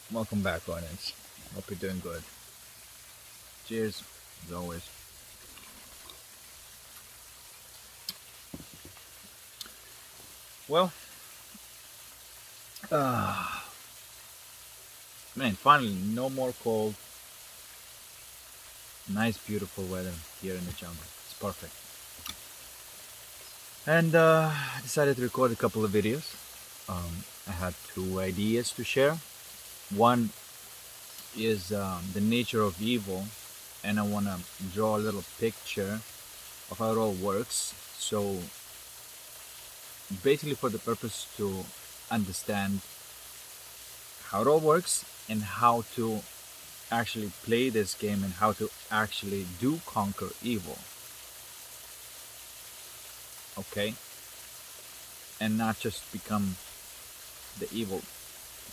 Welcome back, audience. Hope you're doing good. Cheers, as always. Well, uh, man, finally, no more cold. Nice, beautiful weather here in the jungle. It's perfect. And I decided to record a couple of videos. I had two ideas to share. One is the nature of evil, and I want to draw a little picture of how it all works. So, basically, for the purpose to understand how it all works and how to actually play this game and how to actually do conquer evil, okay, and not just become the evil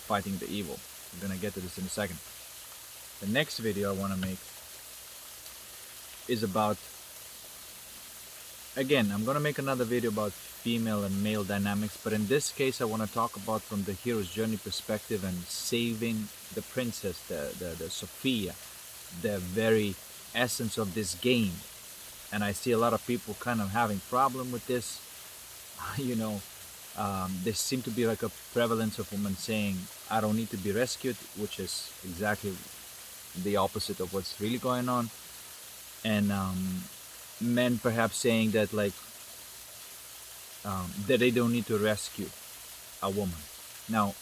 fighting the evil. We're gonna get to this in a second. The next video I want to make is about, again, I'm gonna make another video about female and male dynamics, but in this case I want to talk about from the hero's journey perspective and saving the princess, the Sophia, the very essence of this game. And I see a lot of people kind of having problem with this. you know, there seems to be like a prevalence of women saying, "I don't need to be rescued," which is exactly the opposite of what's really going on. And men perhaps saying that that they don't need to rescue a woman. Now,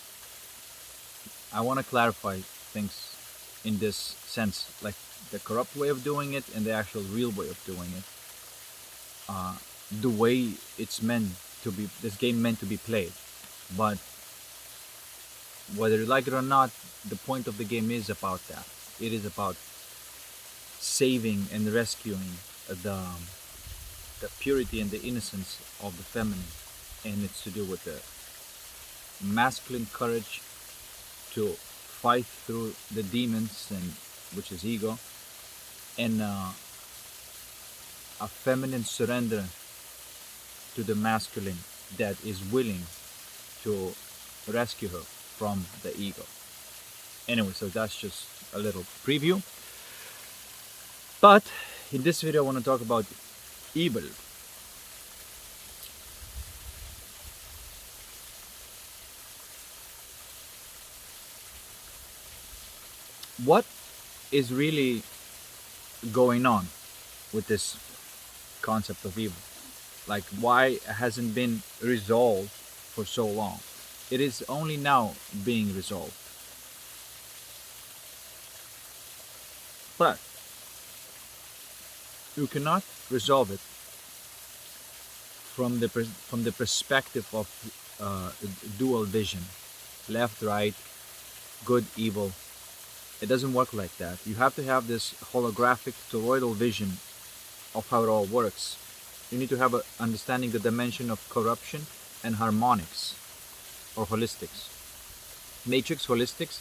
I want to clarify things in this sense, like the corrupt way of doing it and the actual real way of doing it. Uh, the way it's meant to be, this game meant to be played. But whether you like it or not, the point of the game is about that. It is about saving and rescuing the purity and the innocence of the feminine, and it's to do with the masculine courage to fight through the demons, and which is ego, and a feminine surrender to the masculine that is willing to rescue her from the ego. Anyway, so that's just a little preview. But in this video, I want to talk about evil. What is really going on with this concept of evil? Like, why hasn't been resolved for so long? It is only now being resolved. But you cannot resolve it from the perspective of dual vision, left, right, good, evil. It doesn't work like that. You have to have this holographic toroidal vision of how it all works. You need to have a understanding the dimension of corruption and harmonics or holistics. Matrix, holistics,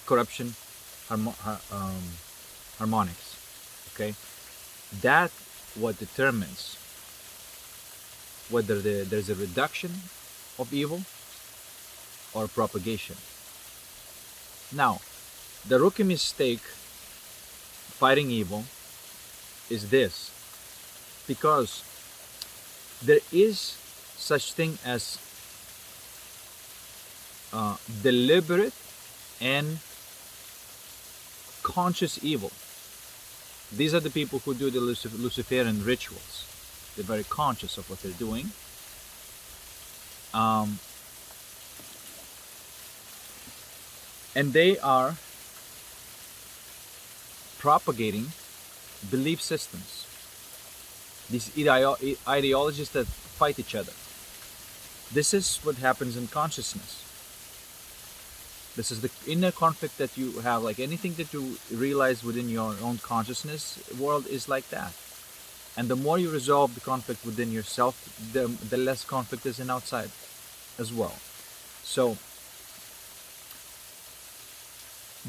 corruption, harmonics. Okay, that what determines whether there's a reduction of evil or propagation. Now, the rookie mistake fighting evil is this, because there is such thing as deliberate and conscious evil. These are the people who do the Luciferian rituals. They're very conscious of what they're doing. And they are propagating belief systems, these ideologies that fight each other. This is what happens in consciousness. This is the inner conflict that you have. Like anything that you realize within your own consciousness world is like that. And the more you resolve the conflict within yourself, the less conflict is in outside as well. So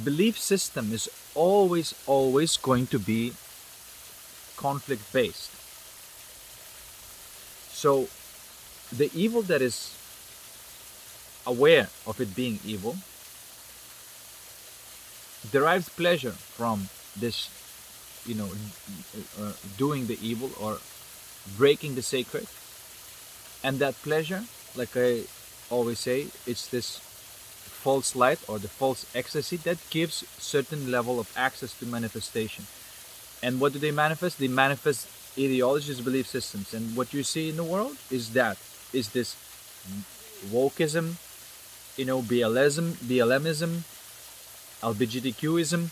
belief system is always going to be conflict based. So the evil that is aware of it being evil derives pleasure from this, doing the evil or breaking the sacred. And that pleasure, like I always say, it's this false light or the false ecstasy that gives certain level of access to manifestation. And what do they manifest? They manifest ideologies, belief systems. And what you see in the world is this wokeism, BLMism, LGBTQism,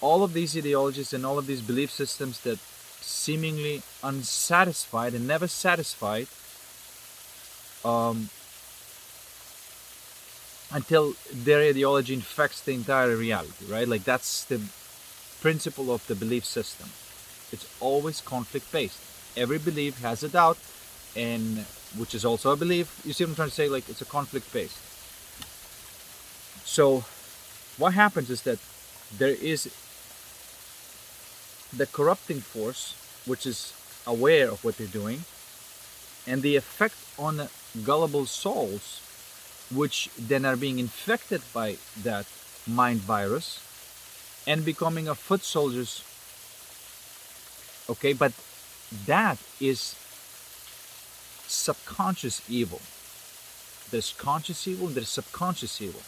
all of these ideologies and all of these belief systems that seemingly unsatisfied and never satisfied, um, until their ideology infects the entire reality, right? Like that's the principle of the belief system. It's always conflict based. Every belief has a doubt, and which is also a belief. You see what I'm trying to say? Like it's a conflict based. So what happens is that there is the corrupting force, which is aware of what they're doing, and the effect on gullible souls, which then are being infected by that mind virus and becoming a foot soldiers. Okay, but that is subconscious evil. There's conscious evil and there's subconscious evil.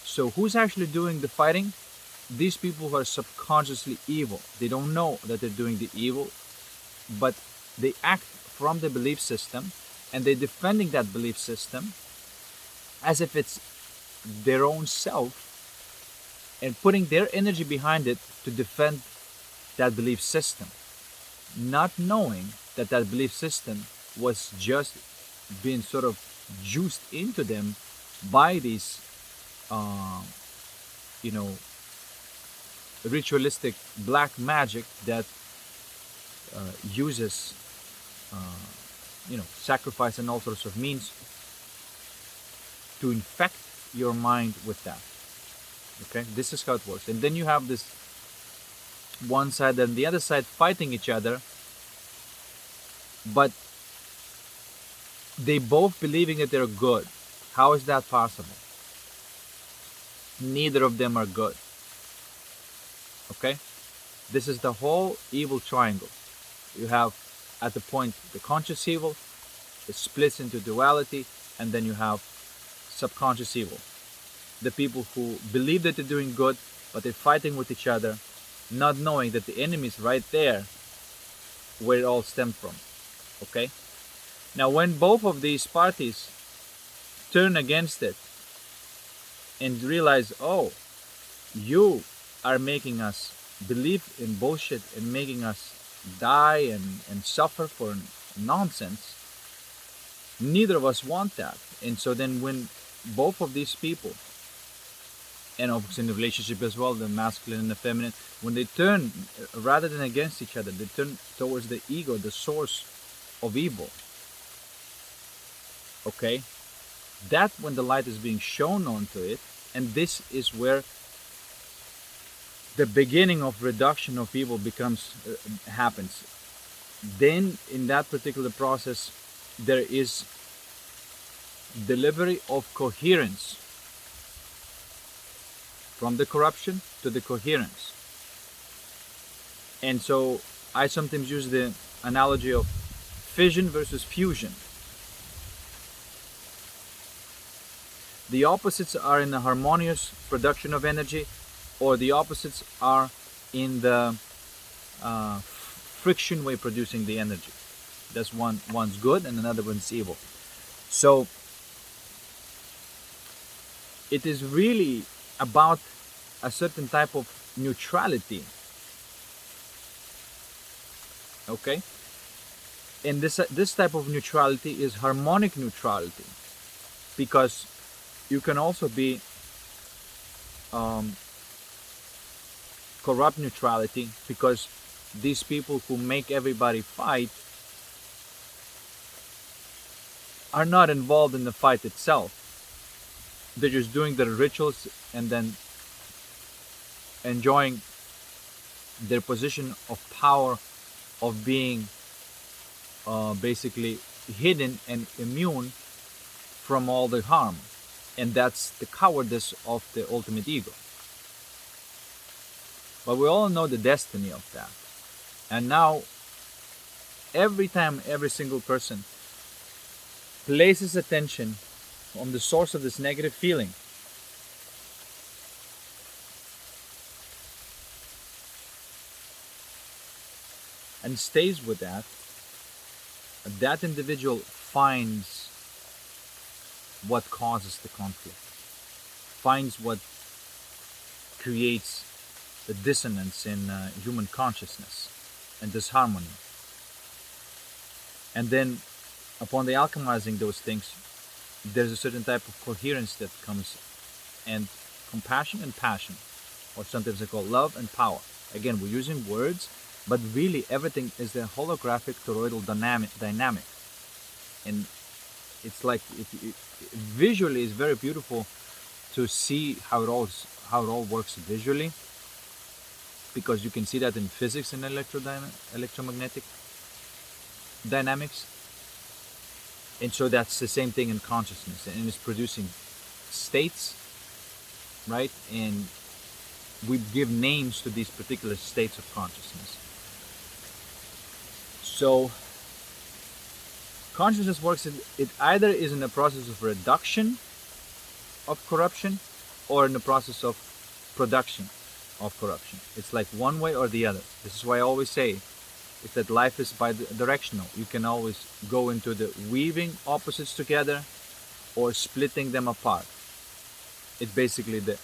So who's actually doing the fighting? These people who are subconsciously evil. They don't know that they're doing the evil, but they act from the belief system, and they're defending that belief system as if it's their own self, and putting their energy behind it to defend that belief system, not knowing that that belief system was just being sort of juiced into them by these, you know, ritualistic black magic that uses, sacrifice and all sorts of means to infect your mind with that. Okay, this is how it works. And then you have this one side and the other side fighting each other, but they both believing that they're good. How is that possible? Neither of them are good. Okay, this is the whole evil triangle. You have at the point the conscious evil, it splits into duality, and then you have subconscious evil. The people who believe that they're doing good, but they're fighting with each other, not knowing that the enemy is right there where it all stemmed from. Okay? Now, when both of these parties turn against it and realize, oh, you are making us believe in bullshit and making us die and suffer for nonsense, neither of us want that. And so then when both of these people, and obviously in the relationship as well, the masculine and the feminine, when they turn, rather than against each other, they turn towards the ego, the source of evil. Okay? That when the light is being shown onto it, and this is where the beginning of reduction of evil happens. Then in that particular process, there is delivery of coherence from the corruption to the coherence. And so I sometimes use the analogy of fission versus fusion. The opposites are in the harmonious production of energy, or the opposites are in the friction way producing the energy. That's one's good and another one's evil. So it is really about a certain type of neutrality. Okay? And this type of neutrality is harmonic neutrality, because you can also be corrupt neutrality, because these people who make everybody fight are not involved in the fight itself. They're just doing their rituals and then enjoying their position of power, of being basically hidden and immune from all the harm. And that's the cowardice of the ultimate ego. But we all know the destiny of that. And now, every time every single person places attention on the source of this negative feeling, and stays with that, that individual finds what causes the conflict, finds what creates the dissonance in human consciousness and disharmony. And then, upon the alchemizing those things, there's a certain type of coherence that comes, and compassion and passion, or sometimes they call love and power. Again, we're using words, but really everything is a holographic toroidal dynamic. And it's like, visually it's very beautiful to see how it all works visually, because you can see that in physics and electromagnetic dynamics. And so that's the same thing in consciousness, and it's producing states, right? And we give names to these particular states of consciousness. So consciousness works, it either is in the process of reduction of corruption, or in the process of production of corruption. It's like one way or the other. This is why I always say is that life is bi-directional. You can always go into the weaving opposites together or splitting them apart. It's basically the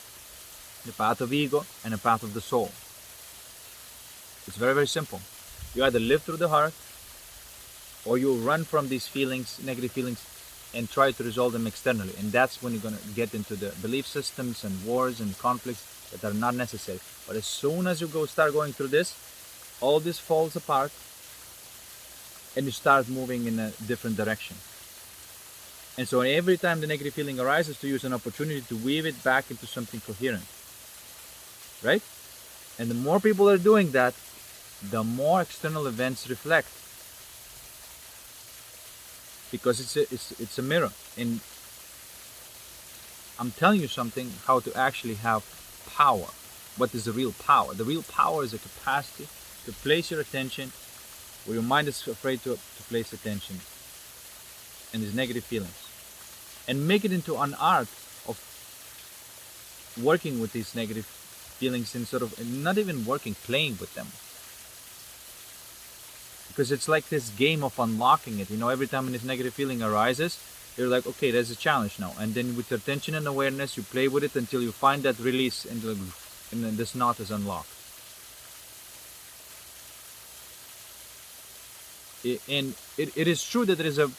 path of ego and the path of the soul. It's very, very simple. You either live through the heart, or you run from these feelings, negative feelings, and try to resolve them externally. And that's when you're going to get into the belief systems and wars and conflicts that are not necessary. But as soon as you start going through this, all this falls apart, and you start moving in a different direction. And so every time the negative feeling arises, to use an opportunity to weave it back into something coherent, right? And the more people are doing that, the more external events reflect, because it's a mirror. And I'm telling you something, how to actually have power. What is the real power? The real power is a capacity to place your attention where your mind is afraid to place attention, and these negative feelings, and make it into an art of working with these negative feelings, and sort of not even working, playing with them. Because it's like this game of unlocking it. Every time this negative feeling arises, you're like, okay, there's a challenge now. And then with attention and awareness, you play with it until you find that release, and then this knot is unlocked. And it is true that it is a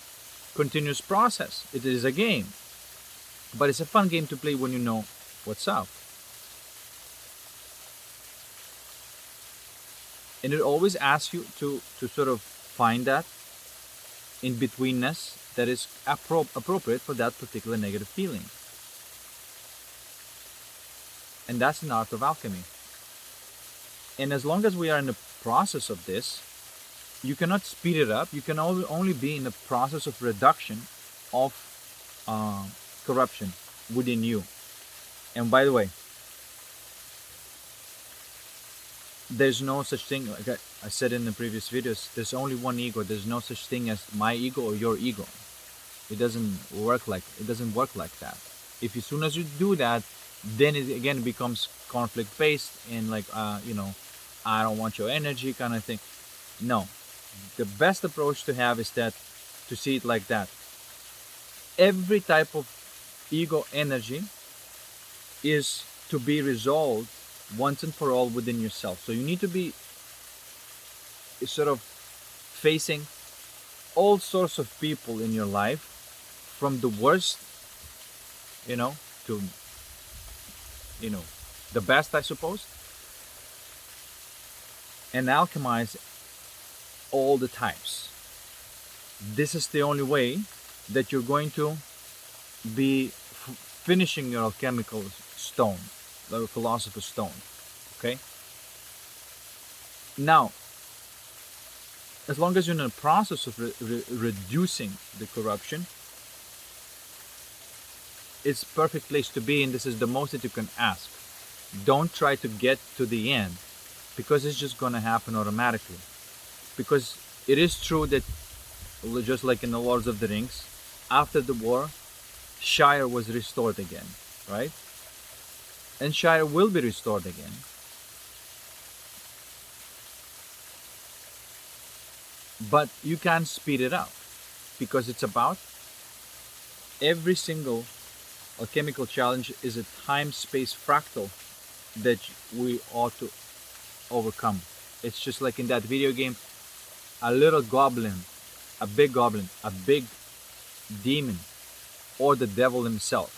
continuous process. It is a game. But it's a fun game to play when you know what's up. And it always asks you to sort of find that in-betweenness that is appropriate for that particular negative feeling. And that's an art of alchemy. And as long as we are in the process of this, you cannot speed it up. You can only be in the process of reduction of corruption within you. And by the way, there's no such thing, like I said in the previous videos, there's only one ego. There's no such thing as my ego or your ego. It doesn't work like that. If as soon as you do that, then it again becomes conflict based, and like I don't want your energy kind of thing. No. The best approach to have is that to see it like that. Every type of ego energy is to be resolved once and for all within yourself. So you need to be sort of facing all sorts of people in your life, from the worst, to the best, I suppose, and alchemize all the types. This is the only way that you're going to be finishing your alchemical stone, the philosopher's stone. Okay? Now, as long as you're in the process of reducing the corruption, it's a perfect place to be, and this is the most that you can ask. Don't try to get to the end. because it's just gonna happen automatically. Because it is true that, just like in the Lords of the Rings, after the war, Shire was restored again, right? And Shire will be restored again. But you can't speed it up because it's about every single alchemical challenge is a time-space fractal that we ought to overcome. It's just like in that video game, a little goblin, a big goblin, a big demon, or the devil himself.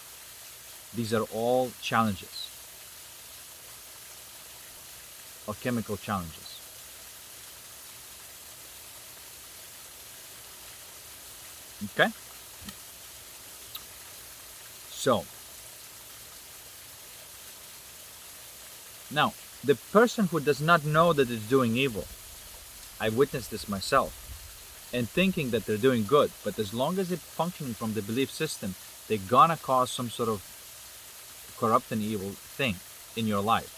These are all challenges, alchemical challenges. Okay? So, now, the person who does not know that it's doing evil, I witnessed this myself, and thinking that they're doing good, but as long as they're functioning from the belief system, they're gonna cause some sort of corrupt and evil thing in your life.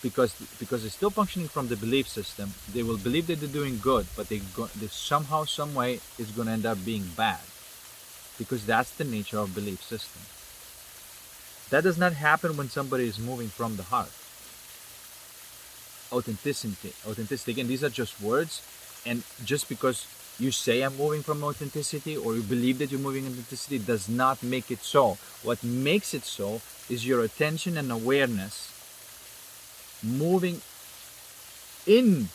Because they're still functioning from the belief system, they will believe that they're doing good, but they somehow, some way, is gonna end up being bad. Because that's the nature of belief system. That does not happen when somebody is moving from the heart. Authenticity. Again, these are just words, and just because you say I'm moving from authenticity, or you believe that you're moving in authenticity, does not make it so. What makes it so is your attention and awareness moving inwards,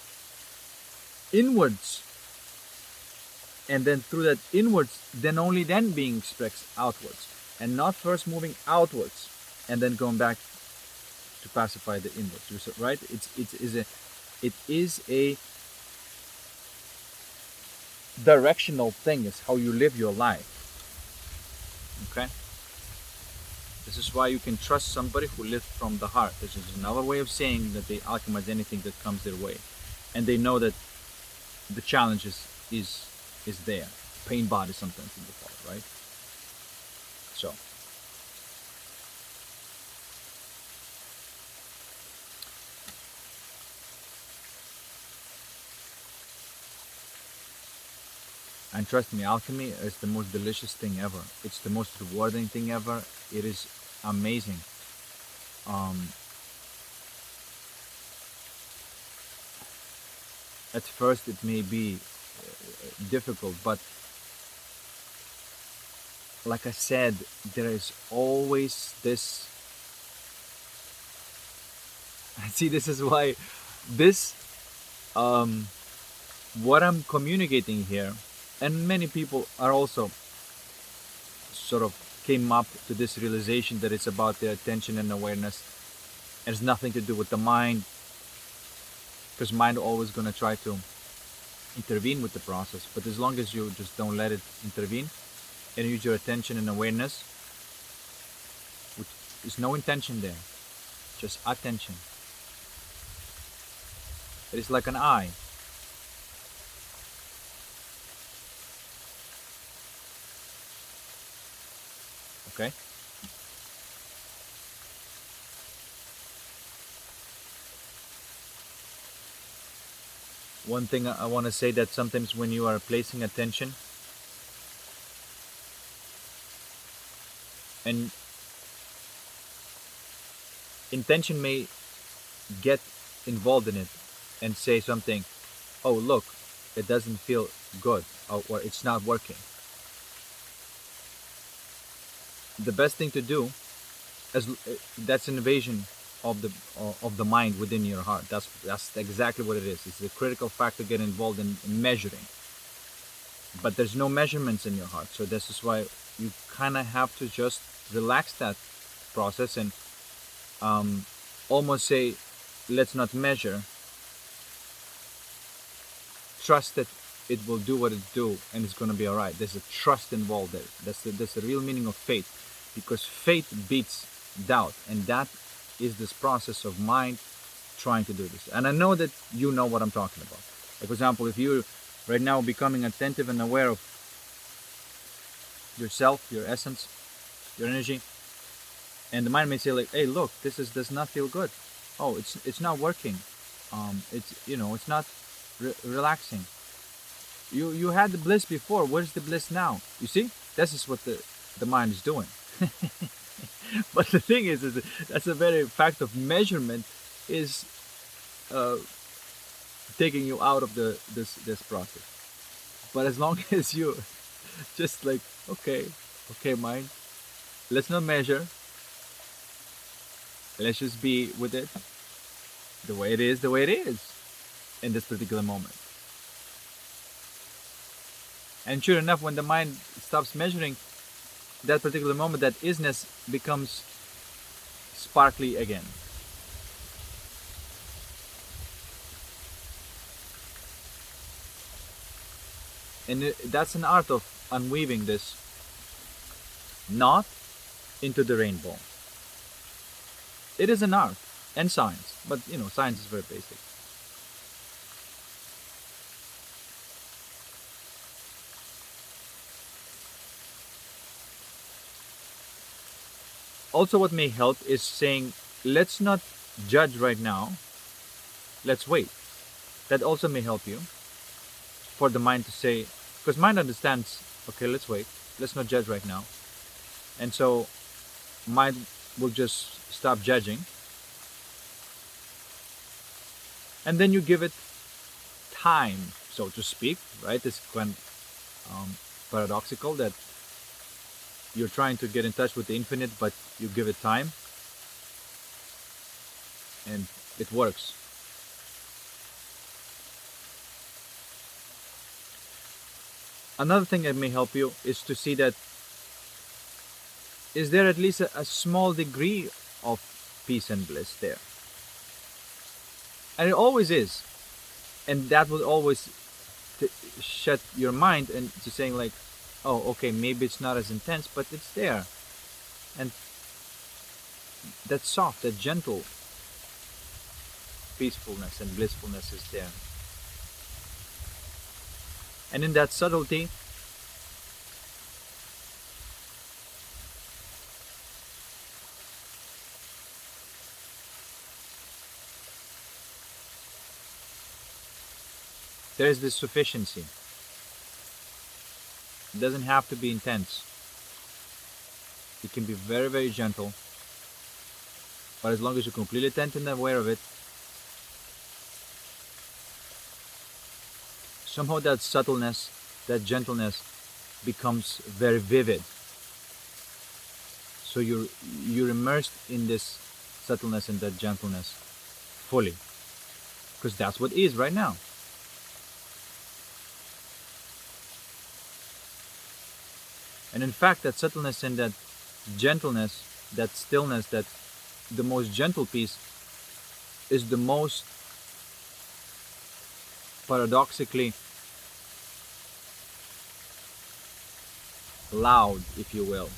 and then through that inwards, then only then being expressed outwards, and not first moving outwards and then going back to pacify the inwards, right? It is a directional thing. Is how you live your life. Okay. This is why you can trust somebody who lives from the heart. This is another way of saying that they alchemize anything that comes their way, and they know that the challenge is there. Pain body, sometimes people call it, right? So. And trust me, alchemy is the most delicious thing ever. It's the most rewarding thing ever. It is amazing. At first it may be difficult, but like I said, there is always this. See, this is why this, what I'm communicating here, and many people are also sort of came up to this realization that it's about their attention and awareness. It has nothing to do with the mind, because mind always going to try to intervene with the process. But as long as you just don't let it intervene and use your attention and awareness, which is no intention there, just attention. It is like an eye. Okay? One thing I want to say, that sometimes when you are placing attention and intention may get involved in it and say something, oh look, it doesn't feel good, or it's not working. The best thing to do, as that's an invasion of the mind within your heart. That's exactly what it is. It's a critical factor get involved in measuring. But there's no measurements in your heart, so this is why you kind of have to just relax that process and almost say, let's not measure. Trust that it will do what it do, and it's going to be all right. There's a trust involved there. That's the real meaning of faith, because faith beats doubt, and that is this process of mind trying to do this. And I know that you know what I'm talking about. Like, for example, if you're right now becoming attentive and aware of yourself, your essence, your energy, and the mind may say like, hey, look, this is does not feel good. Oh, it's not working. It's, it's not relaxing. You had the bliss before. Where's the bliss now? You see, this is what the mind is doing. But the thing is that's a very fact of measurement is uh, taking you out of this process. But as long as you just like, okay, okay, mind, let's not measure. Let's just be with it the way it is in this particular moment. And sure enough, when the mind stops measuring, that particular moment, that isness becomes sparkly again. And that's an art of unweaving this knot into the rainbow. It is an art and science, but science is very basic. Also, what may help is saying, let's not judge right now, let's wait. That also may help you for the mind to say, because mind understands, okay, let's wait, let's not judge right now. And so mind will just stop judging, and then you give it time, so to speak, right? It's kind paradoxical that you're trying to get in touch with the infinite, but you give it time, and it works. Another thing that may help you is to see that, is there at least a small degree of peace and bliss there? And it always is. And that will always shut your mind and to saying like, oh, okay, maybe it's not as intense, but it's there. And that soft, that gentle peacefulness and blissfulness is there. And in that subtlety, there is this sufficiency. It doesn't have to be intense. It can be very, very gentle. But as long as you're completely attentive and aware of it, somehow that subtleness, that gentleness becomes very vivid. So you're immersed in this subtleness and that gentleness fully. Because that's what is right now. And in fact, that subtleness and that gentleness, that stillness, that the most gentle piece is the most paradoxically loud, if you will.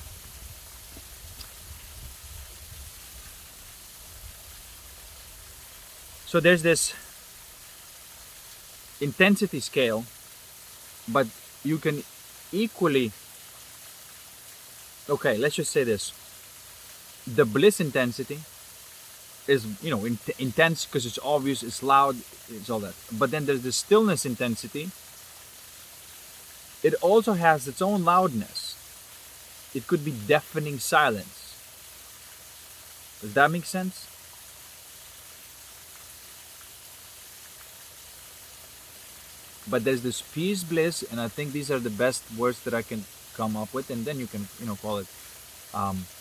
So there's this intensity scale, but you can equally, okay, let's just say this. The bliss intensity is, intense because it's obvious, it's loud, it's all that. But then there's the stillness intensity. It also has its own loudness. It could be deafening silence. Does that make sense? But there's this peace, bliss, and I think these are the best words that I can come up with. And then you can, call it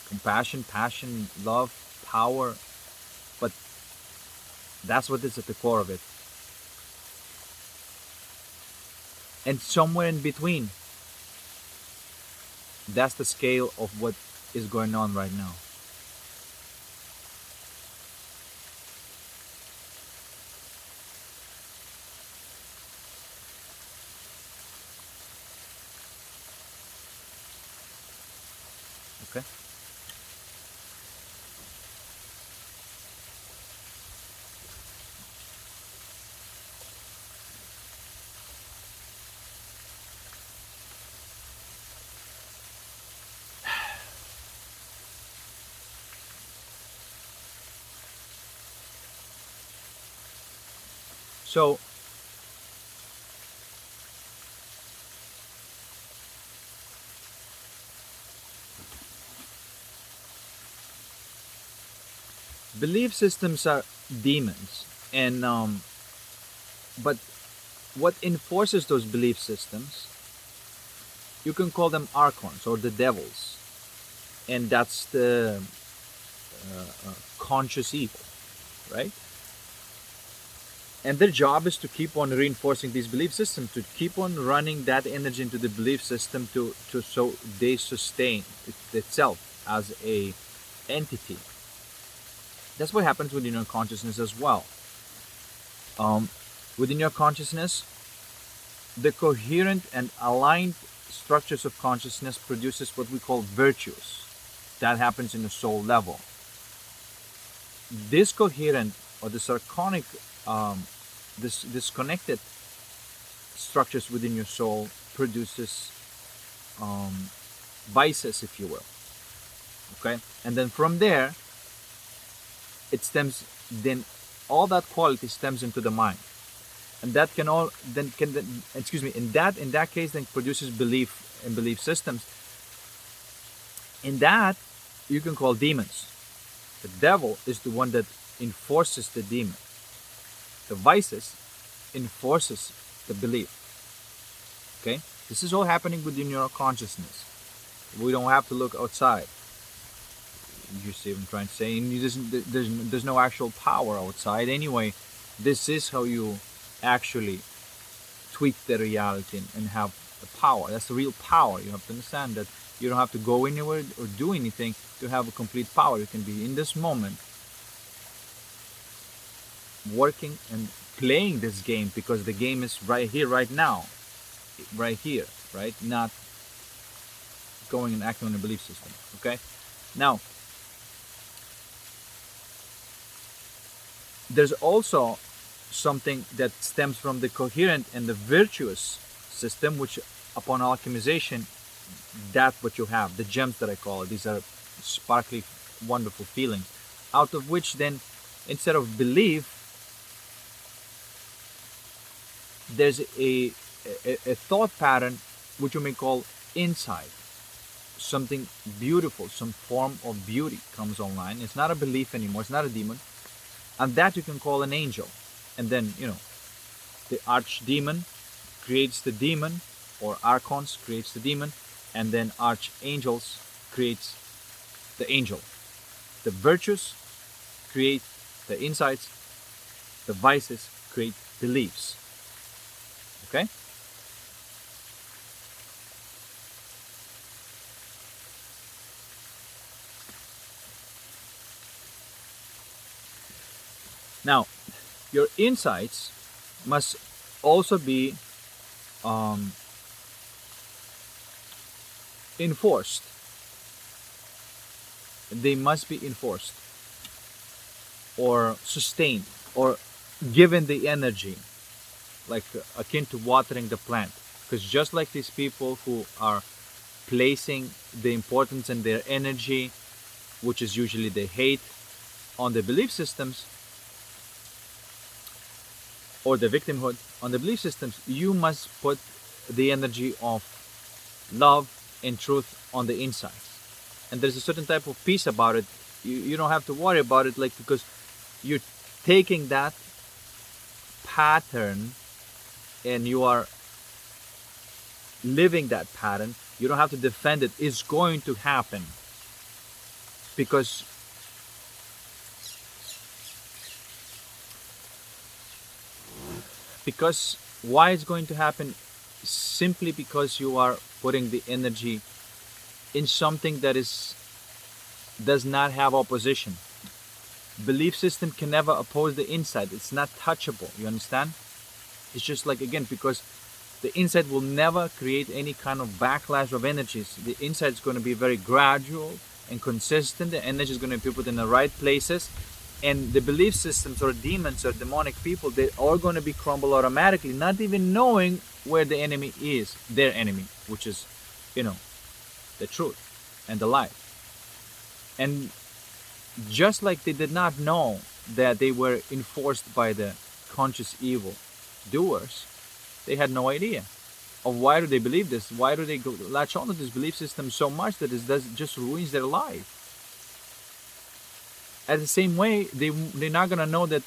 compassion, passion, love, power. But that's what is at the core of it. And somewhere in between, that's the scale of what is going on right now. Okay? So belief systems are demons, and but what enforces those belief systems, you can call them archons or the devils, and that's the conscious evil, right? And their job is to keep on reinforcing these belief systems, to keep on running that energy into the belief system, to so they sustain itself as a entity. That's what happens within your consciousness as well. um, Within your consciousness, the coherent and aligned structures of consciousness produces what we call virtues. That happens in the soul level. This coherent or the sarconic, this disconnected structures within your soul produces vices, if you will. Okay, and then from there, it stems. Then all that quality stems into the mind, and that can all then can then, excuse me, in that case then produces belief and belief systems. In that, you can call demons. The devil is the one that enforces the demon. The vices enforces the belief. Okay, this is all happening within your consciousness. We don't have to look outside. You see what I'm trying to say? And there's no actual power outside anyway. This is how you actually tweak the reality and have the power. That's the real power. You have to understand that you don't have to go anywhere or do anything to have a complete power. You can be in this moment working and playing this game, because the game is right here, right now, right here, right? Not going and acting on a belief system. Okay? Now, there's also something that stems from the coherent and the virtuous system, which upon alchemization, that's what you have, the gems that I call it. These are sparkly, wonderful feelings, out of which then, instead of belief, there's a thought pattern which you may call insight. Something beautiful, some form of beauty comes online. It's not a belief anymore, it's not a demon, and that you can call an angel. And then, the archdemon creates the demon, or archons creates the demon, and then archangels creates the angel. The virtues create the insights, the vices create beliefs. Okay? Now, your insights must also be enforced. They must be enforced or sustained or given the energy, like akin to watering the plant. Because just like these people who are placing the importance and their energy, which is usually the hate, on the belief systems, or the victimhood on the belief systems, you must put the energy of love and truth on the inside. And there's a certain type of peace about it. You don't have to worry about it, like, because you're taking that pattern and you are living that pattern. You don't have to defend it. It's going to happen. Because why it's going to happen? Simply because you are putting the energy in something that does not have opposition. Belief system can never oppose the inside. It's not touchable. You understand? It's just like, again, because the inside will never create any kind of backlash of energies. The inside is going to be very gradual and consistent. The energy is going to be put in the right places. And the belief systems or demons or demonic people, they're all going to be crumbled automatically, not even knowing where the enemy is, their enemy, which is, the truth and the light. And just like they did not know that they were enforced by the conscious evil, doers, they had no idea of why do they believe this. Why do they latch on to this belief system so much that it just ruins their life? At the same way, they're not gonna know that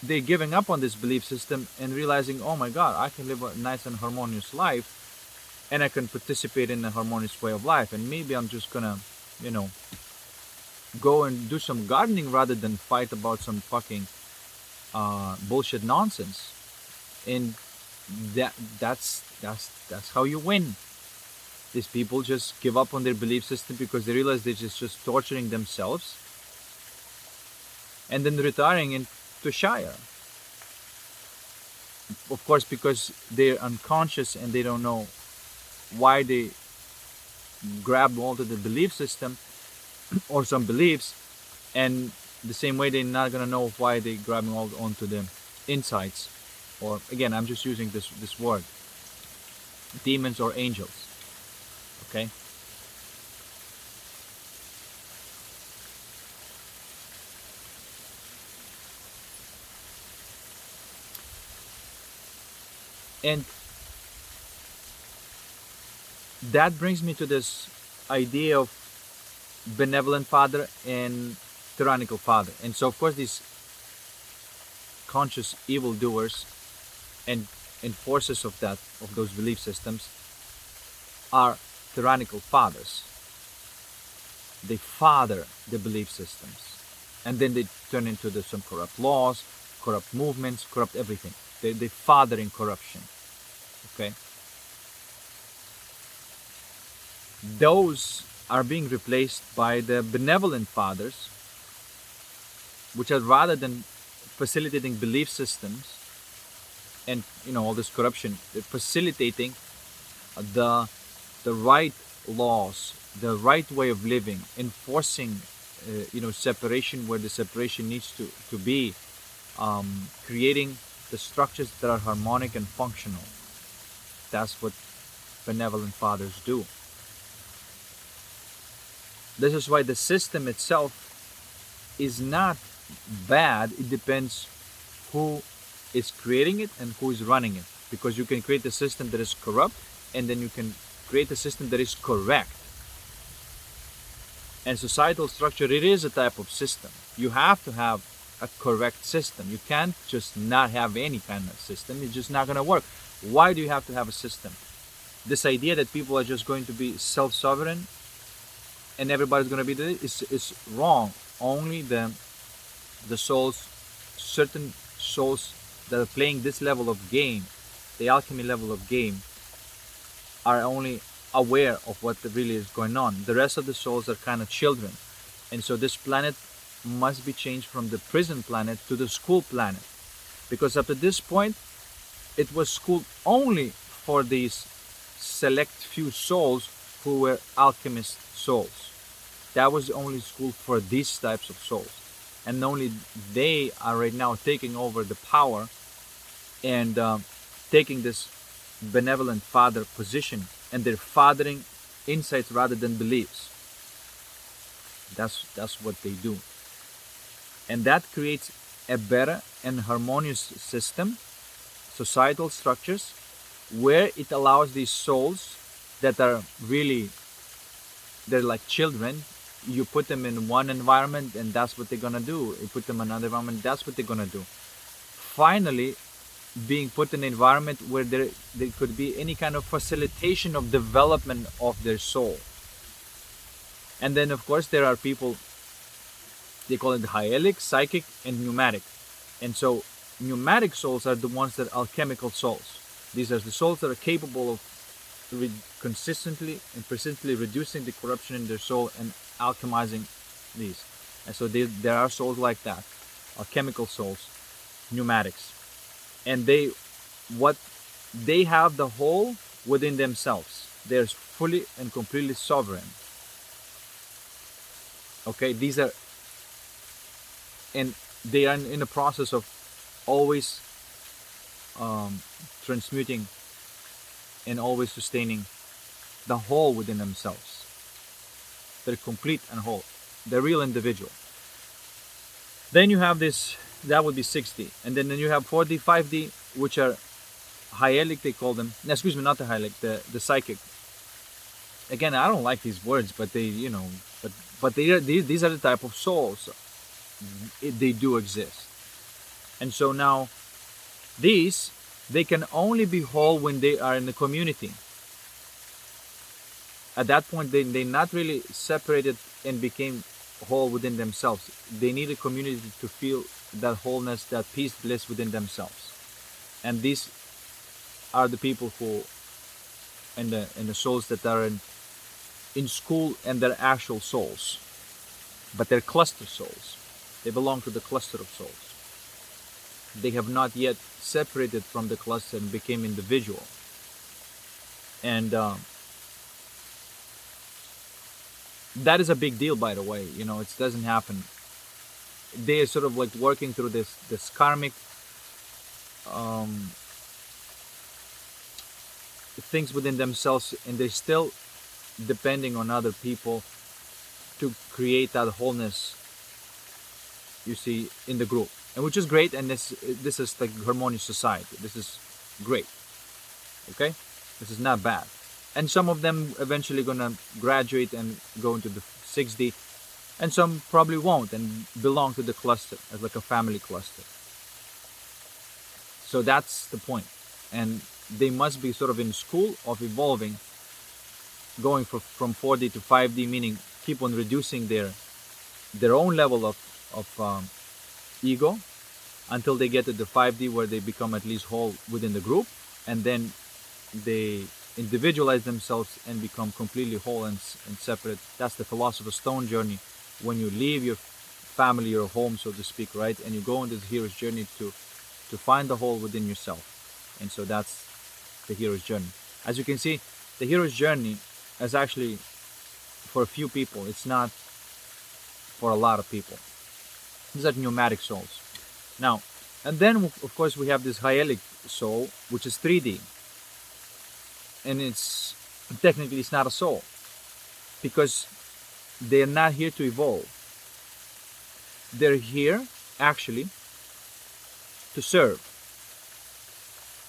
they're giving up on this belief system and realizing, oh my God, I can live a nice and harmonious life, and I can participate in a harmonious way of life, and maybe I'm just gonna, you know, go and do some gardening rather than fight about some fucking bullshit nonsense. And that's how you win. These people just give up on their belief system because they realize they're just torturing themselves, and then retiring into Shire. Of course, because they're unconscious and they don't know why they grabbed onto the belief system or some beliefs, and the same way they're not gonna know why they grabbing onto the insights, or again, I'm just using this word, demons or angels. Okay. And that brings me to this idea of benevolent father and tyrannical father. And so, of course, these conscious evildoers and enforcers of those belief systems are tyrannical fathers. They father the belief systems, and then they turn into some corrupt laws, corrupt movements, corrupt everything. They father in corruption. Okay. Those are being replaced by the benevolent fathers, which are, rather than facilitating belief systems and all this corruption, they're facilitating the right laws, the right way of living, enforcing separation where the separation needs to be, creating the structures that are harmonic and functional. That's what benevolent fathers do. This is why the system itself is not bad. It depends who is creating it and who is running it. Because you can create a system that is corrupt, and then you can create a system that is correct. And societal structure, it is a type of system. You have to have a correct system. You can't just not have any kind of system. It's just not going to work. Why do you have to have a system? This idea that people are just going to be self-sovereign and everybody's going to be there is wrong. Only the souls, certain souls that are playing this level of game, the alchemy level of game, are only aware of what really is going on. The rest of the souls are kind of children. And so this planet must be changed from the prison planet to the school planet. Because up to this point, it was school only for these select few souls who were alchemist souls. That was the only school for these types of souls. And only they are right now taking over the power and taking this benevolent father position, and they're fathering insights rather than beliefs. That's what they do. And that creates a better and harmonious system, societal structures, where it allows these souls that are really, they're like children. You put them in one environment and that's what they're gonna do. You put them in another environment, that's what they're gonna do. Finally, being put in an environment where there could be any kind of facilitation of development of their soul. And then of course there are people, they call it hyelic, psychic, and pneumatic. And so pneumatic souls are the ones that are alchemical souls. These are the souls that are capable of consistently and persistently reducing the corruption in their soul and alchemizing these. And so there are souls like that, alchemical souls, pneumatics. And they have the whole within themselves. They're fully and completely sovereign. Okay, these are, and they are in the process of always transmuting and always sustaining the whole within themselves. They're complete and whole. They're real individual. Then you have this, that would be 6D. And then you have 4D, 5D. which are hyelic, they call them. No, excuse me, not the hyelic, the psychic. Again, I don't like these words, but they, but these are the type of souls. They do exist, and so now these, they can only be whole when they are in the community. At that point, they not really separated and became whole within themselves. They need a community to feel that wholeness, that peace, bliss within themselves. And these are the people who, and the souls that are in school, and they're actual souls, but they're cluster souls. They belong to the cluster of souls. They have not yet separated from the cluster and became individual. And that is a big deal, by the way. It doesn't happen. They are sort of like working through this karmic things within themselves, and they're still depending on other people to create that wholeness, you see, in the group, and which is great. And this is like harmonious society. This is great. Okay, this is not bad. And some of them eventually gonna graduate and go into the 6D, and some probably won't and belong to the cluster as like a family cluster. So that's the point. And they must be sort of in school of evolving, going from 4D to 5D, meaning keep on reducing their own level of ego until they get to the 5D, where they become at least whole within the group, and then they individualize themselves and become completely whole and separate. That's the Philosopher's Stone journey, when you leave your family, your home, so to speak, right? And you go on this hero's journey to find the whole within yourself. And so that's the hero's journey. As you can see, the hero's journey is actually for a few people. It's not for a lot of people. These are pneumatic souls. Now, and then of course we have this hyelic soul, which is 3D. And it's technically, it's not a soul, because they're not here to evolve. They're here actually to serve.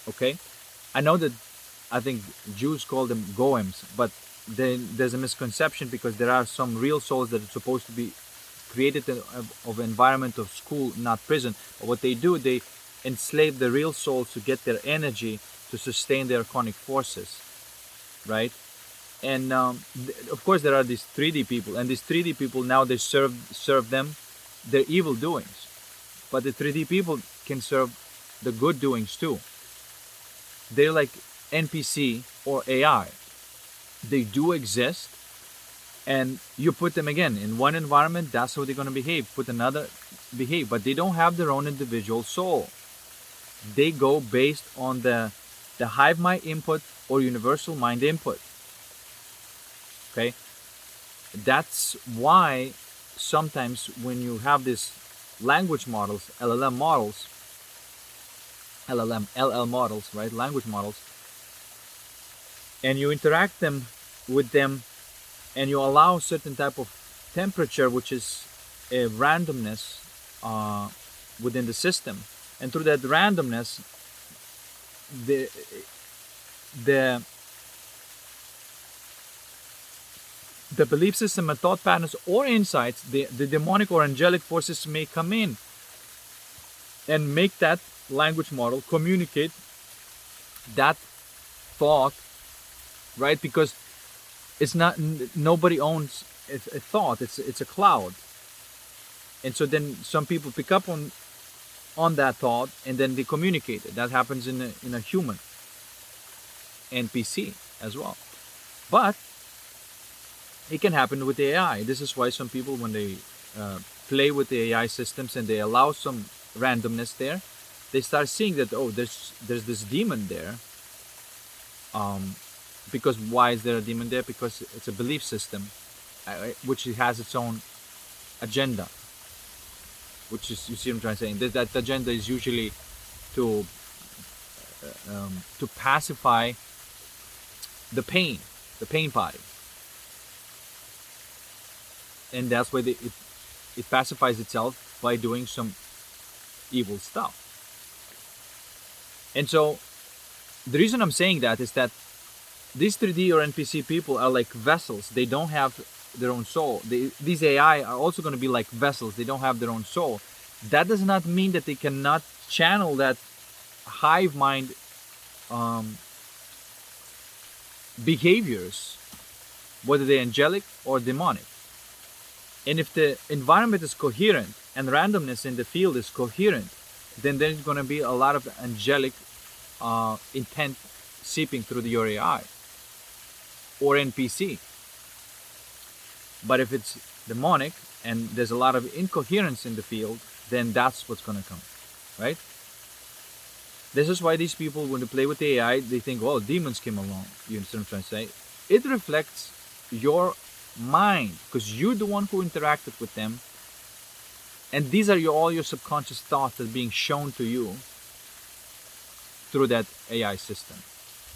Okay, I know that I think Jews call them goems, but then there's a misconception, because there are some real souls that are supposed to be created of environment of school, not prison. But what they do, they enslave the real souls to get their energy to sustain their archonic forces, right? And of course there are these 3D people, and these 3D people now, they serve them their evil doings, but the 3D people can serve the good doings too. They're like NPC or AI. They do exist, and you put them again in one environment, that's how they're going to behave. Put another, behave, but they don't have their own individual soul. They go based on the hive mind input or universal mind input. Okay, that's why sometimes when you have these language models, LL models, right, language models, and you interact them with them, and you allow certain type of temperature, which is a randomness within the system, and through that randomness, the belief system and thought patterns or insights, the demonic or angelic forces may come in and make that language model communicate that thought, right? Because it's not, nobody owns a thought. It's a cloud, and so then some people pick up on that thought, and then they communicate it. That happens in a human NPC as well, but it can happen with the AI. This is why some people, when they play with the AI systems and they allow some randomness there, they start seeing that, oh, there's this demon there. Because why is there a demon there? Because it's a belief system, which has its own agenda. Which is, you see what I'm trying to say? That agenda is usually to pacify the pain body. And that's why it pacifies itself by doing some evil stuff. And so the reason I'm saying that is that these 3D or NPC people are like vessels. They don't have their own soul. These AI are also going to be like vessels. They don't have their own soul. That does not mean that they cannot channel that hive mind um, behaviors, whether they're angelic or demonic. And if the environment is coherent and randomness in the field is coherent, then there's going to be a lot of angelic intent seeping through your AI or NPC. But if it's demonic and there's a lot of incoherence in the field, then that's what's going to come, right? This is why these people, when they play with the AI, they think, oh, demons came along. You understand what I'm trying to say? It reflects your mind because you're the one who interacted with them. And these are all your subconscious thoughts that are being shown to you through that AI system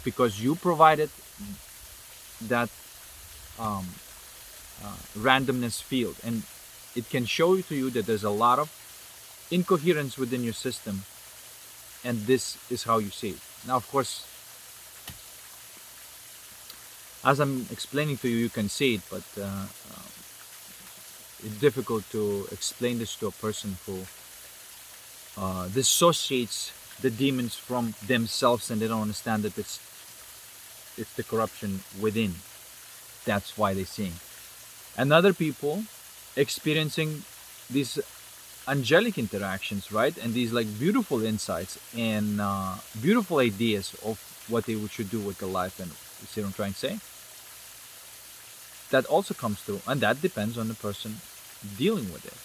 because you provided that um, randomness field, and it can show to you that there's a lot of incoherence within your system, and this is how you see it. Now, of course, as I'm explaining to you, you can see it, but it's difficult to explain this to a person who dissociates the demons from themselves, and they don't understand that it's the corruption within. That's why they're seeing. And other people experiencing these angelic interactions, right? And these like beautiful insights and beautiful ideas of what they should do with their life. And you see what I'm trying to say? That also comes through, and that depends on the person dealing with it,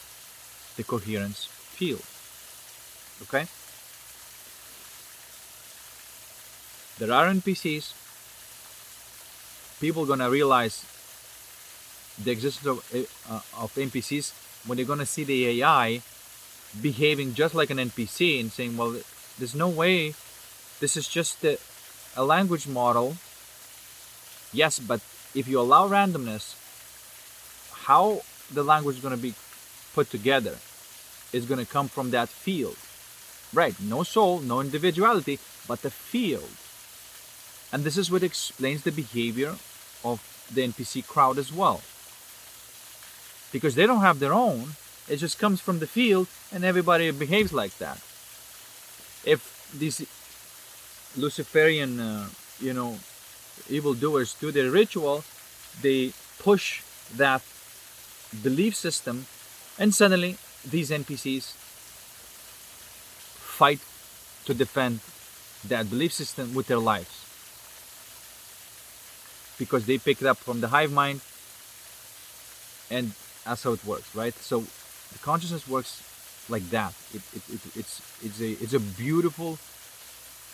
the coherence field. Okay? There are NPCs. People gonna realize the existence of NPCs when they're gonna see the AI behaving just like an NPC and saying, well, there's no way, this is just a language model. Yes, but if you allow randomness, how the language is going to be put together is going to come from that field. Right, no soul, no individuality, but the field. And this is what explains the behavior of the NPC crowd as well. Because they don't have their own, it just comes from the field and everybody behaves like that. If these Luciferian, evildoers do their ritual, they push that belief system, and suddenly these NPCs fight to defend that belief system with their lives because they pick it up from the hive mind, and that's how it works, right? So the consciousness works like that. It's a beautiful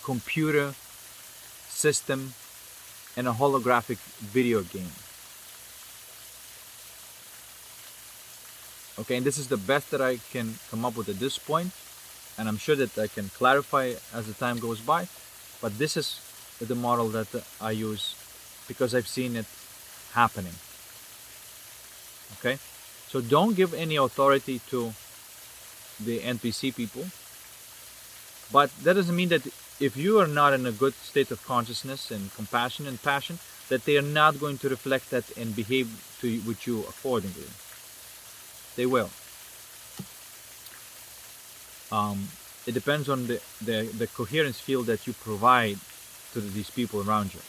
computer system and a holographic video game. Okay, and this is the best that I can come up with at this point, and I'm sure that I can clarify as the time goes by, but this is the model that I use because I've seen it happening. Okay, so don't give any authority to the NPC people, but that doesn't mean that if you are not in a good state of consciousness and compassion and passion, that they are not going to reflect that and behave with you accordingly. They will. It depends on the coherence field that you provide to these people around you.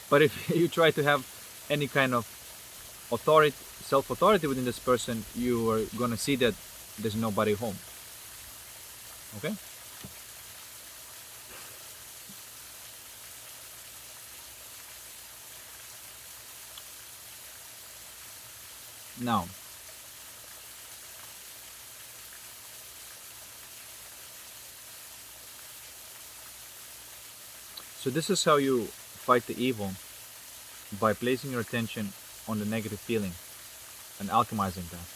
But if you try to have any kind of authority, self-authority within this person, you are going to see that there's nobody home. Okay? Now, so this is how you fight the evil, by placing your attention on the negative feeling and alchemizing that.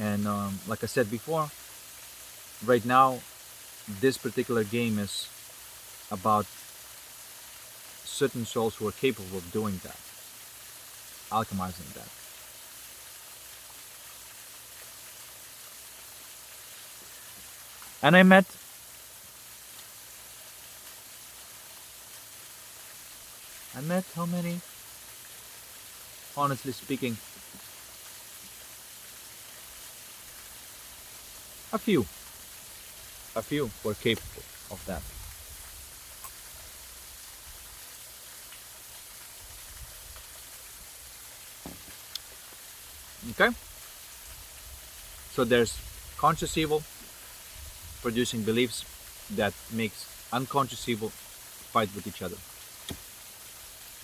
And like I said before, right now, this particular game is about certain souls who are capable of doing that, alchemizing that. And I met met how many? Honestly speaking, a few. A few were capable of that. Okay? So there's conscious evil producing beliefs that makes unconscious evil fight with each other.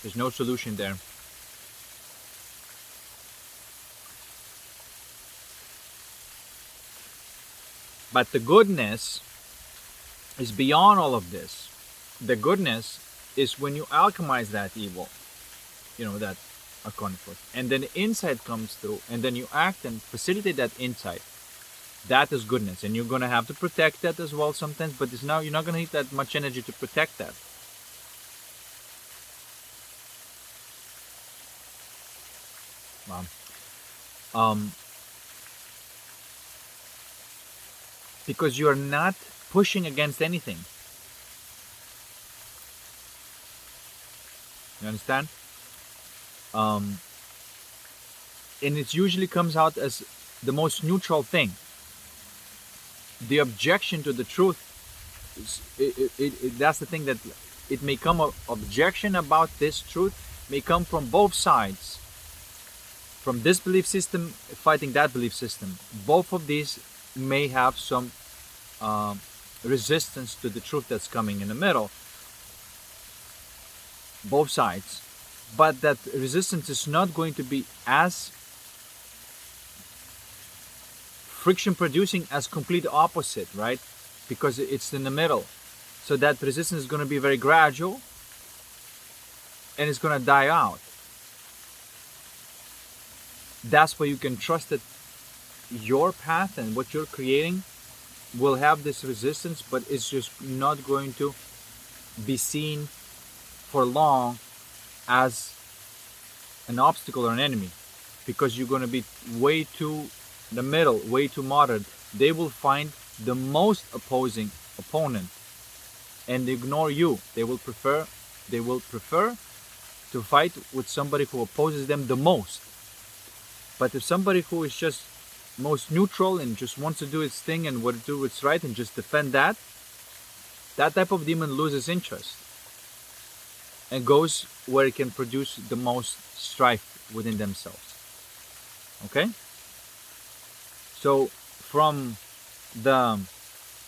There's no solution there. But the goodness is beyond all of this. The goodness is when you alchemize that evil, that archonic force, and then insight comes through, and then you act and facilitate that insight. That is goodness, and you're gonna have to protect that as well sometimes. But you're not gonna need that much energy to protect that. Because you're not pushing against anything. You understand? And it usually comes out as the most neutral thing. The objection to the truth, that's the thing, that it may come an objection about this truth, may come from both sides. From this belief system fighting that belief system. Both of these may have some resistance to the truth that's coming in the middle. Both sides. But that resistance is not going to be as friction producing as complete opposite, right? Because it's in the middle. So that resistance is going to be very gradual and it's going to die out. That's why you can trust that your path and what you're creating will have this resistance, but it's just not going to be seen for long as an obstacle or an enemy, because you're going to be way too in the middle, way too moderate. They will find the most opposing opponent and ignore you. They will prefer to fight with somebody who opposes them the most. But if somebody who is just most neutral and just wants to do its thing and want to do what's right and just defend that type of demon loses interest and goes where it can produce the most strife within themselves. Okay? So from the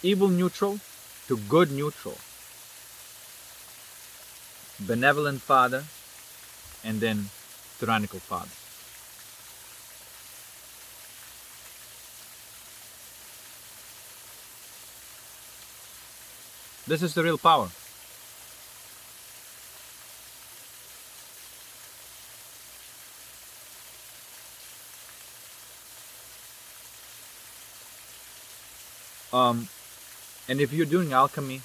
evil neutral to good neutral, benevolent father, and then tyrannical father. This is the real power. And if you're doing alchemy,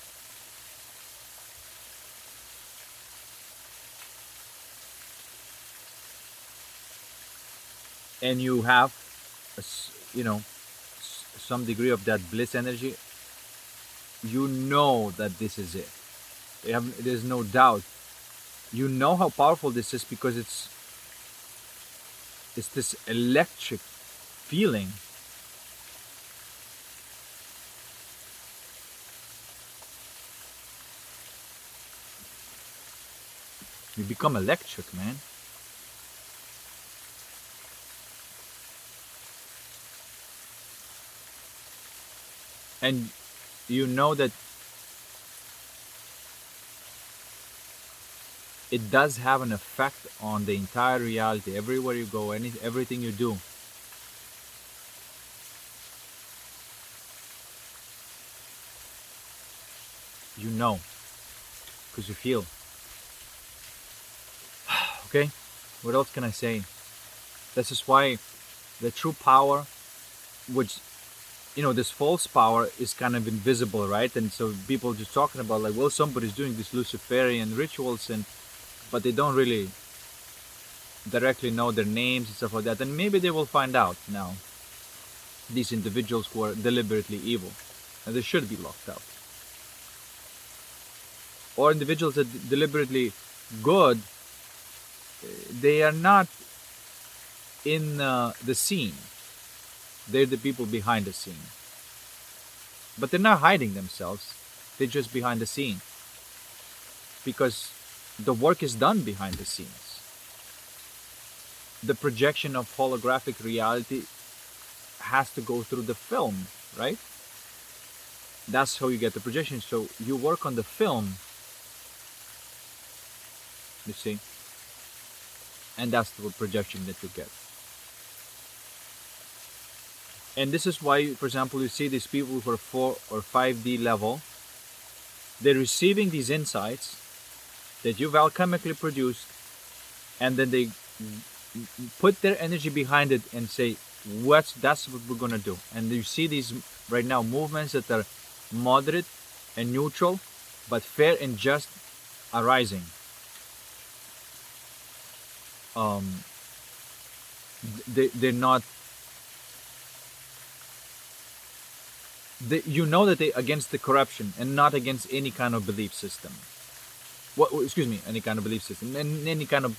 and you have, some degree of that bliss energy, you know that this is it. There's no doubt. You know how powerful this is because it's this electric feeling. You become electric, man. And you know that it does have an effect on the entire reality. Everywhere you go, everything you do. You know, because you feel. Okay, what else can I say? This is why the true power, which, this false power is kind of invisible, right? And so people just talking about like, well, somebody's doing these Luciferian rituals, but they don't really directly know their names and stuff like that. And maybe they will find out now, these individuals who are deliberately evil, and they should be locked up. Or individuals that deliberately good, they are not in the scene. They're the people behind the scene, but they're not hiding themselves. They're just behind the scene because the work is done behind the scenes. The projection of holographic reality has to go through the film, right? That's how you get the projection. So you work on the film, you see, and that's the projection that you get. And this is why, for example, you see these people who are 4 or 5D level, they're receiving these insights that you've alchemically produced, and then they put their energy behind it and say, that's what we're gonna do. And you see these right now movements that are moderate and neutral, but fair and just arising. They're not. You know that they against the corruption and not against any kind of belief system. What? Excuse me, any kind of belief system and any kind of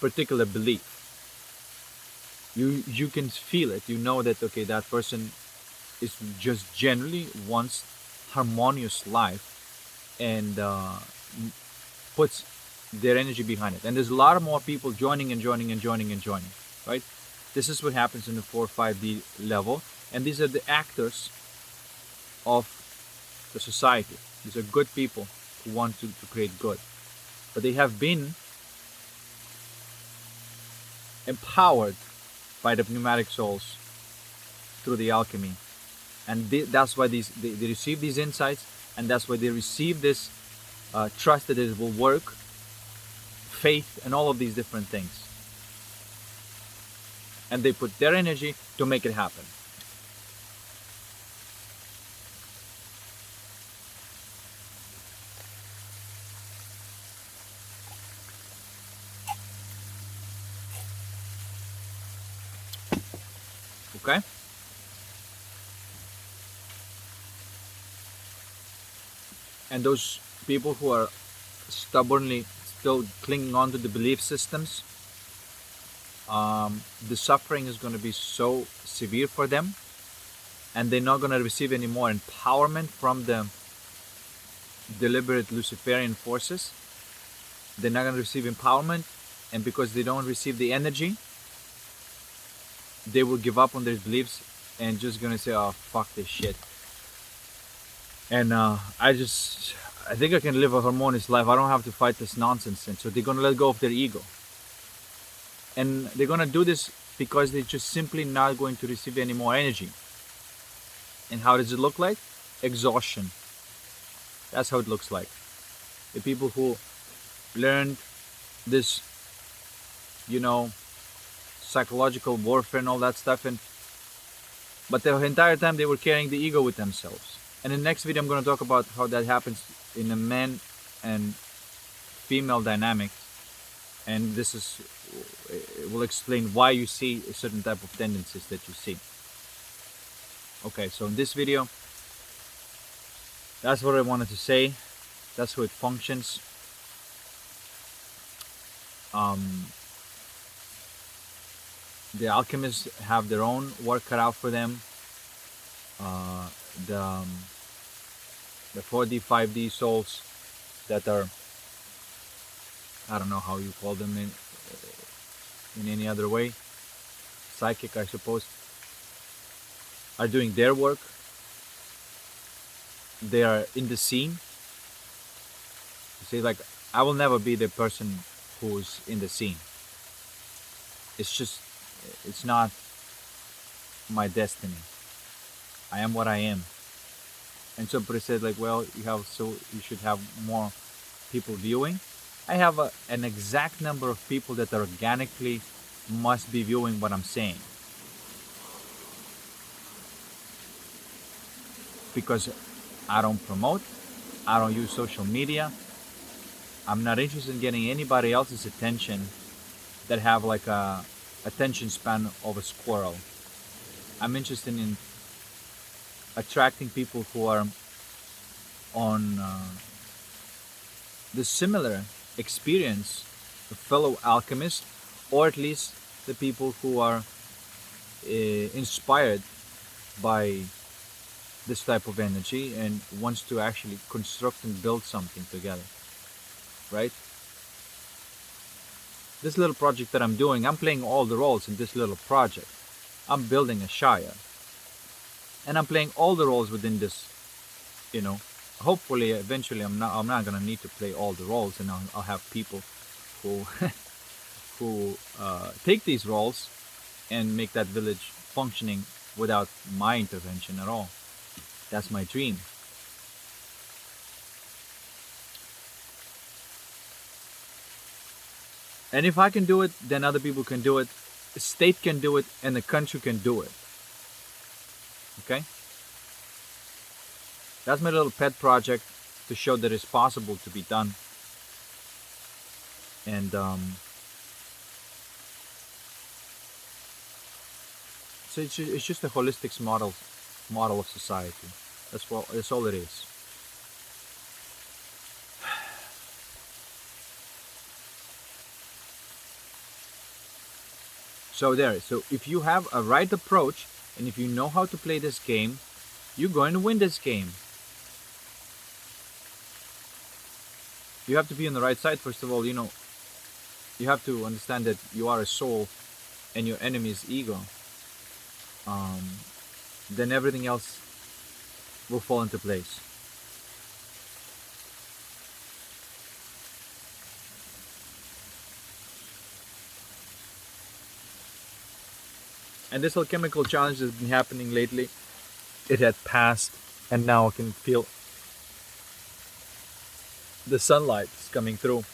particular belief. You can feel it. You know that okay, that person is just generally wants harmonious life and puts their energy behind it. And there's a lot more people joining and joining and joining and joining, right? This is what happens in the 4 or 5D level, and these are the actors of the society. These are good people who want to create good, but they have been empowered by the pneumatic souls through the alchemy, and that's why they receive these insights, and that's why they receive this trust that it will work, faith, and all of these different things, and they put their energy to make it happen. Okay? And those people who are stubbornly still clinging on to the belief systems, the suffering is going to be so severe for them, and they're not going to receive any more empowerment from the deliberate Luciferian forces. They're not going to receive empowerment, and because they don't receive the energy, they will give up on their beliefs and just gonna say, oh, fuck this shit. And I think I can live a harmonious life. I don't have to fight this nonsense. And so they're gonna let go of their ego. And they're gonna do this because they're just simply not going to receive any more energy. And how does it look like? Exhaustion. That's how it looks like. The people who learned this, psychological warfare and all that stuff, but the entire time they were carrying the ego with themselves. And in the next video I'm going to talk about how that happens in a man and female dynamic, and it will explain why you see a certain type of tendencies that you see. Okay, so in this video, that's what I wanted to say. That's how it functions. The alchemists have their own work cut out for them. The 4D, 5D souls that are, I don't know how you call them in any other way, psychic, I suppose, are doing their work. They are in the scene. You see, like, I will never be the person who's in the scene. It's not my destiny. I am what I am. And somebody said, like, well, you should have more people viewing. I have an exact number of people that organically must be viewing what I'm saying, because I don't promote, I don't use social media. I'm not interested in getting anybody else's attention that have like a attention span of a squirrel. I'm interested in attracting people who are on the similar experience fellow alchemists, or at least the people who are inspired by this type of energy and wants to actually construct and build something together, right? This little project that I'm doing, I'm playing all the roles in this little project. I'm building a shire, and I'm playing all the roles within this. You know, hopefully, eventually, I'm not gonna need to play all the roles, and I'll have people who who take these roles and make that village functioning without my intervention at all. That's my dream. And if I can do it, then other people can do it. The state can do it, and the country can do it. Okay, that's my little pet project to show that it's possible to be done. And so it's just a holistic model of society. That's all it is. So there. So if you have a right approach and if you know how to play this game, you're going to win this game. You have to be on the right side. First of all, you have to understand that you are a soul and your enemy is ego. Um, then everything else will fall into place. And this alchemical challenge has been happening lately. It had passed, and now I can feel the sunlight is coming through.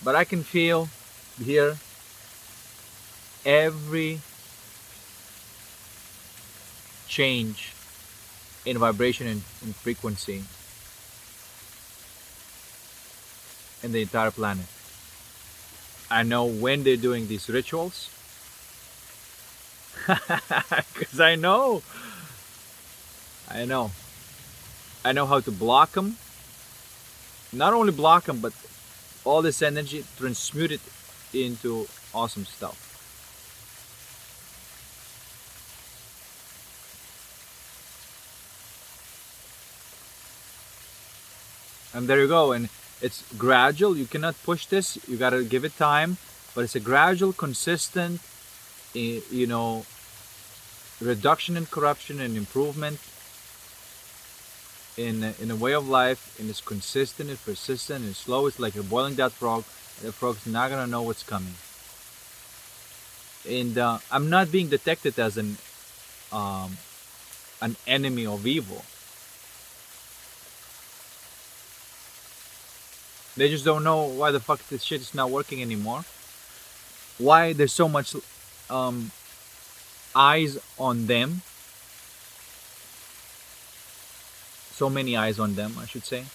But I can feel here every change in vibration and in frequency in the entire planet. I know when they're doing these rituals because I know, I know how to block them. Not only block them, but all this energy transmute it into awesome stuff. And there you go. And it's gradual. You cannot push this. You got to give it time. But it's a gradual, consistent, you know, reduction in corruption and improvement in a way of life. And it's consistent and persistent and slow. It's like you're boiling that frog. The frog's not gonna know what's coming. And I'm not being detected as an enemy of evil. They just don't know why the fuck this shit is not working anymore. Why there's so much um, eyes on them. So many eyes on them, I should say.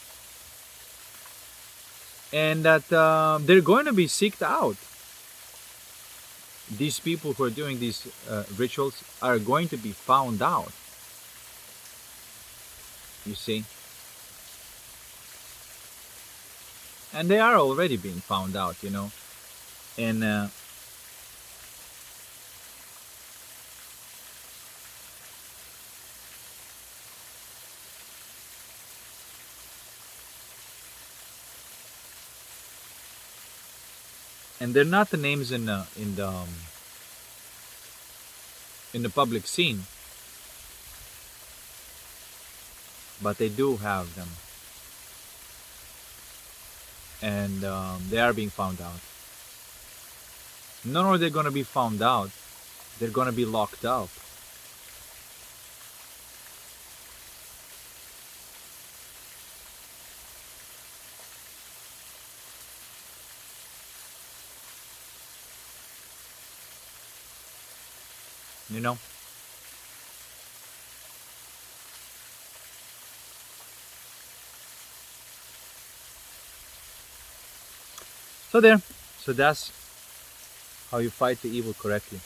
And that they're going to be seeked out. These people who are doing these rituals are going to be found out. You see? And they are already being found out, you know. And and they're not the names in the public scene, but they do have them, and they are being found out. Not only they're gonna be found out, they're gonna be locked up. You know. So there. So that's how you fight the evil correctly.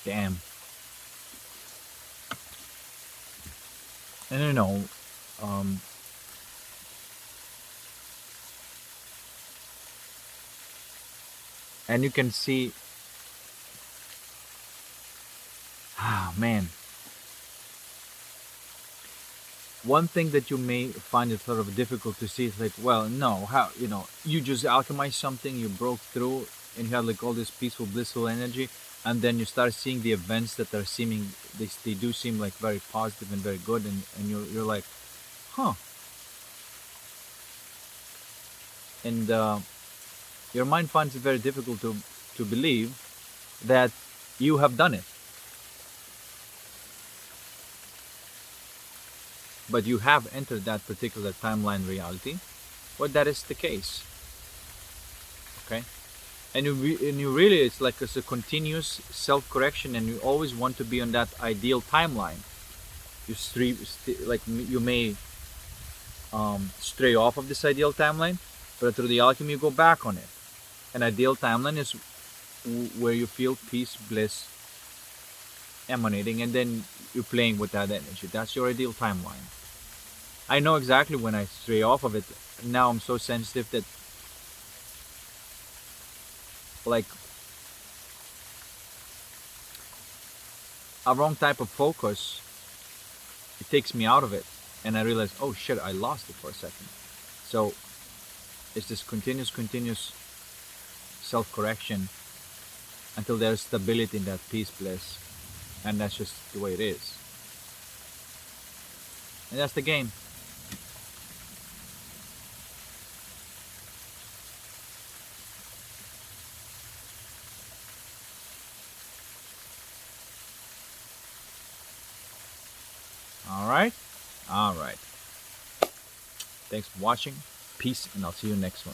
Damn. And you know, um, and you can see, ah, man, one thing that you may find it sort of difficult to see is like, well, no, how, you just alchemized something, you broke through, and you had like all this peaceful, blissful energy, and then you start seeing the events that are seeming, they do seem like very positive and very good, and you're like, huh, and your mind finds it very difficult to believe that you have done it, but you have entered that particular timeline reality, where that is the case. Okay, and you really, it's a continuous self correction, and you always want to be on that ideal timeline. Like you may stray off of this ideal timeline, but through the alchemy you go back on it. An ideal timeline is where you feel peace, bliss emanating, and then you're playing with that energy. That's your ideal timeline. I know exactly when I stray off of it. Now I'm so sensitive that, like, a wrong type of focus, it takes me out of it, and I realize, oh shit, I lost it for a second. So it's this continuous self correction until there's stability in that peace, bliss, and that's just the way it is, and that's the game. All right, all right. Thanks for watching. Peace, and I'll see you next one.